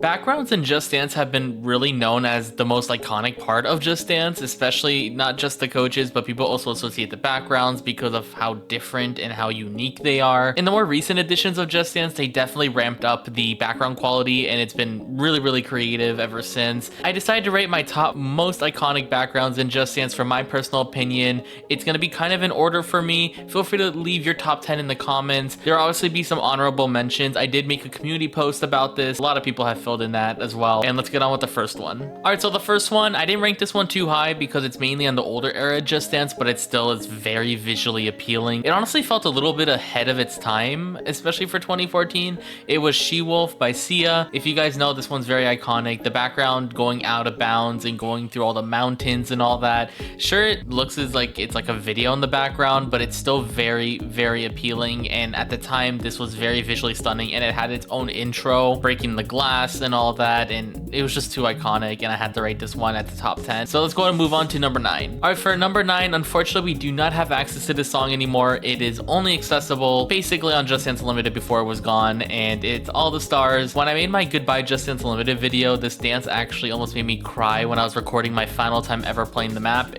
Backgrounds in Just Dance have been really known as the most iconic part of Just Dance, especially not just the coaches, but people also associate the backgrounds because of how different and how unique they are. In the more recent editions of Just Dance, they definitely ramped up the background quality, and it's been really creative ever since. I decided to rate my top most iconic backgrounds in Just Dance for my personal opinion. It's going to be kind of in order for me. Feel free to leave your top 10 in the comments. There will obviously be some honorable mentions. I did make a community post about this. A lot of people have filled in that as well. And let's get on with the first one. All right, so the first one, I didn't rank this one too high because it's mainly on the older era Just Dance, but it still is very visually appealing. It honestly felt a little bit ahead of its time, especially for 2014. It was She-Wolf by Sia. If you guys know, this one's very iconic. The background going out of bounds and going through all the mountains and all that. Sure, it looks as like it's like a video in the background, but it's still very appealing. And at the time, this was very visually stunning, and it had its own intro, breaking the glass and all that, and it was just too iconic, and I had to rate this one at the top 10. So let's go ahead and move on to number 9. All right, for number 9, unfortunately, we do not have access to this song anymore. It is only accessible basically on Just Dance Unlimited before it was gone, and it's All the Stars. When I made my Goodbye Just Dance Unlimited video, this dance actually almost made me cry when I was recording my final time ever playing the map.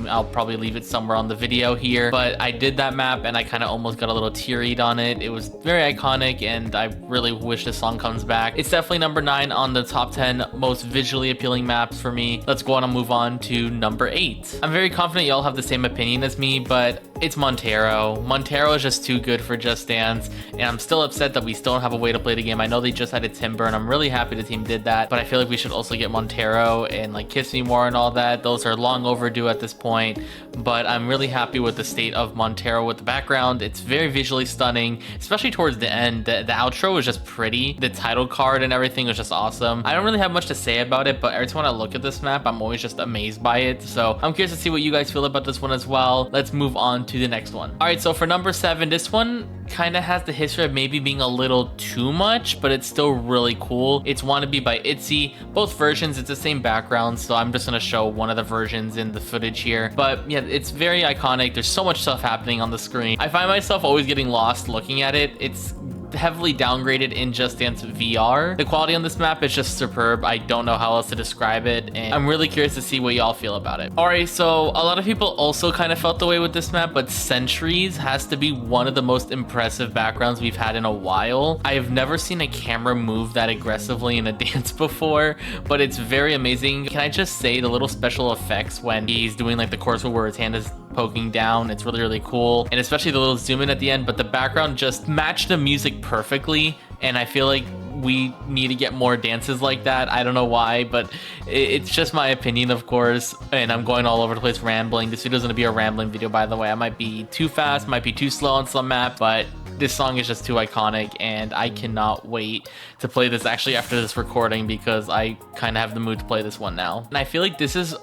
I'll probably leave it somewhere on the video here, but I did that map and I kind of almost got a little teary-eyed on it. It was very iconic, and I really wish this song comes back. It's definitely number 9 on the top 10 most visually appealing maps for me. Let's go on and move on to number 8. I'm very confident y'all have the same opinion as me, but it's Montero. Montero is just too good for Just Dance, and I'm still upset that we still don't have a way to play the game. I know they just added Timber, and I'm really happy the team did that, but I feel like we should also get Montero and like Kiss Me More and all that. Those are long overdue at this point, but I'm really happy with the state of Montero with the background. It's very visually stunning, especially towards the end. The outro was just pretty. The title card and everything was just awesome. I don't really have much to say about it, but every time I look at this map, I'm always just amazed by it. So I'm curious to see what you guys feel about this one as well. Let's move on to the next one. All right, so for number 7, this one kind of has the history of maybe being a little too much, but it's still really cool. It's Wannabe by ITZY. Both versions, it's the same background, so I'm just gonna show one of the versions in the footage here. But yeah, it's very iconic. There's so much stuff happening on the screen. I find myself always getting lost looking at it. It's heavily downgraded in Just Dance VR. The quality on this map is just superb. I don't know how else to describe it, and I'm really curious to see what y'all feel about it. Alright, so a lot of people also kind of felt the way with this map, but Centuries has to be one of the most impressive backgrounds we've had in a while. I have never seen a camera move that aggressively in a dance before, but it's very amazing. Can I just say the little special effects when he's doing like the chorus where his hand is poking down, it's really cool, and especially the little zoom in at the end, but the background just matched the music perfectly, and I feel like we need to get more dances like that. I don't know why, but it's just my opinion, of course, and I'm going all over the place rambling. This video is going to be a rambling video, by the way. I might be too fast, might be too slow on some map, but this song is just too iconic, and I cannot wait to play this actually after this recording because I kind of have the mood to play this one now. And I feel like this is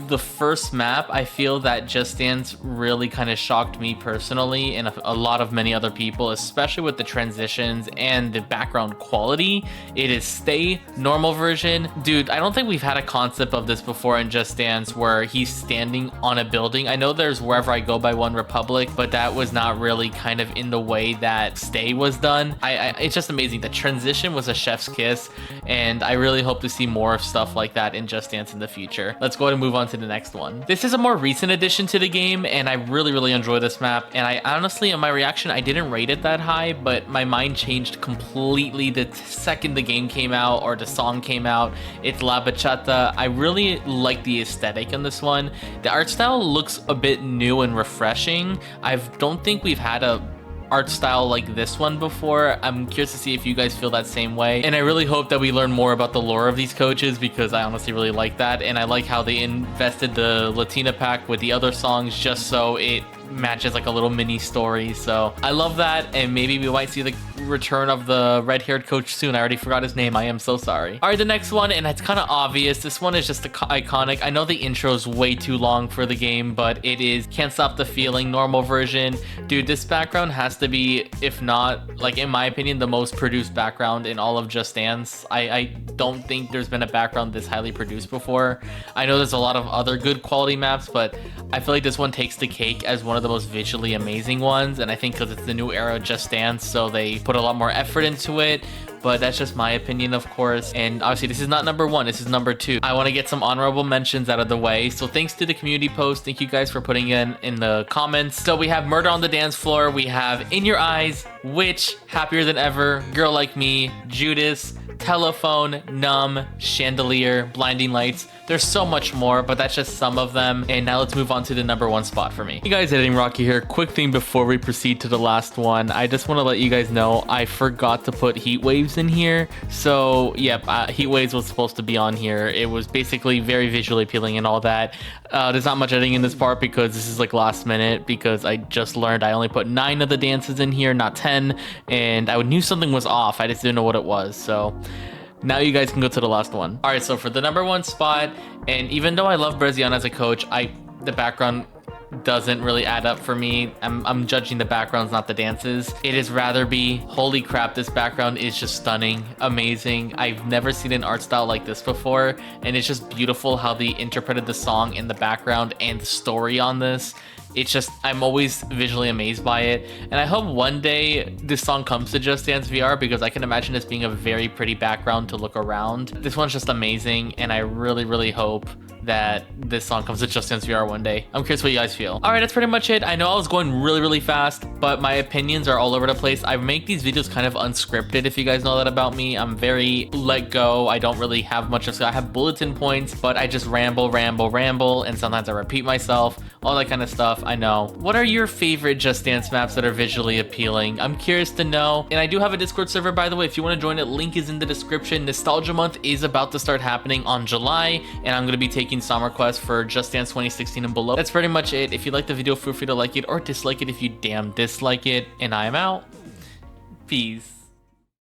the first map I feel that Just Dance really kind of shocked me personally, and a lot of many other people, especially with the transitions and the background quality. It is Stay normal version. Dude, I don't think we've had a concept of this before in Just Dance where he's standing on a building. I know there's Wherever I Go by One Republic, but that was not really kind of in the way that Stay was done. It's just amazing. The transition was a chef's kiss, and I really hope to see more of stuff like that in Just Dance in the future. Let's go ahead and move on to the next one. This is a more recent addition to the game, and I really enjoy this map, and I honestly, in my reaction, I didn't rate it that high, but my mind changed completely the second the game came out or the song came out. It's La Bachata. I really like the aesthetic in this one. The art style looks a bit new and refreshing. I don't think we've had a art style like this one before. I'm curious to see if you guys feel that same way, and I really hope that we learn more about the lore of these coaches because I honestly really like that, and I like how they invested the Latina pack with the other songs just so it matches like a little mini story. So I love that, and maybe we might see the return of the red-haired coach soon. I already forgot his name. I am so sorry. All right, the next one, and it's kind of obvious. This one is just iconic. I know the intro is way too long for the game, but it is Can't Stop the Feeling normal version. Dude, this background has to be, if not, like in my opinion, the most produced background in all of Just Dance. I don't think there's been a background this highly produced before. I know there's a lot of other good quality maps, but I feel like this one takes the cake as one of the most visually amazing ones, and I think because it's the new era of Just Dance, so they put a lot more effort into it. but that's just my opinion, of course. And obviously this is not number 1, this is number 2. I want to get some honorable mentions out of the way. So thanks to the community post, thank you guys for putting in the comments. So we have Murder on the Dance Floor, we have In Your Eyes, Witch, Happier Than Ever, Girl Like Me, Judas, Telephone, Numb, Chandelier, Blinding Lights. There's so much more, but that's just some of them. And now let's move on to the number 1 spot for me. Hey guys, Editing Rocky here. Quick thing before we proceed to the last one. I just want to let you guys know I forgot to put Heat Waves in here. So yep, Heat Waves was supposed to be on here. It was basically very visually appealing and all that. There's not much editing in this part because this is like last minute, because I just learned I only put 9 of the dances in here, not 10. And I knew something was off. I just didn't know what it was. So now you guys can go to the last one. All right, so for the number 1 spot, and even though I love Brezion as a coach, the background doesn't really add up for me. I'm judging the backgrounds, not the dances. It is rather be, holy crap, this background is just stunning, amazing. I've never seen an art style like this before, and it's just beautiful how they interpreted the song in the background and the story on this. It's just, I'm always visually amazed by it. And I hope one day this song comes to Just Dance VR, because I can imagine this being a very pretty background to look around. This one's just amazing, and I really, really hope that this song comes to Just Dance VR one day. I'm curious what you guys feel. All right, that's pretty much it. I know I was going really, really fast, but my opinions are all over the place. I make these videos kind of unscripted, if you guys know that about me. I'm very let go. I don't really have much of, I have bulletin points, but I just ramble, and sometimes I repeat myself, all that kind of stuff. I know. What are your favorite Just Dance maps that are visually appealing? I'm curious to know. And I do have a Discord server, by the way. If you want to join it, link is in the description. Nostalgia Month is about to start happening on July, and I'm going to be taking song requests for Just Dance 2016 and below. That's pretty much it. If you like the video, feel free to like it or dislike it if you damn dislike it. And I am out. Peace.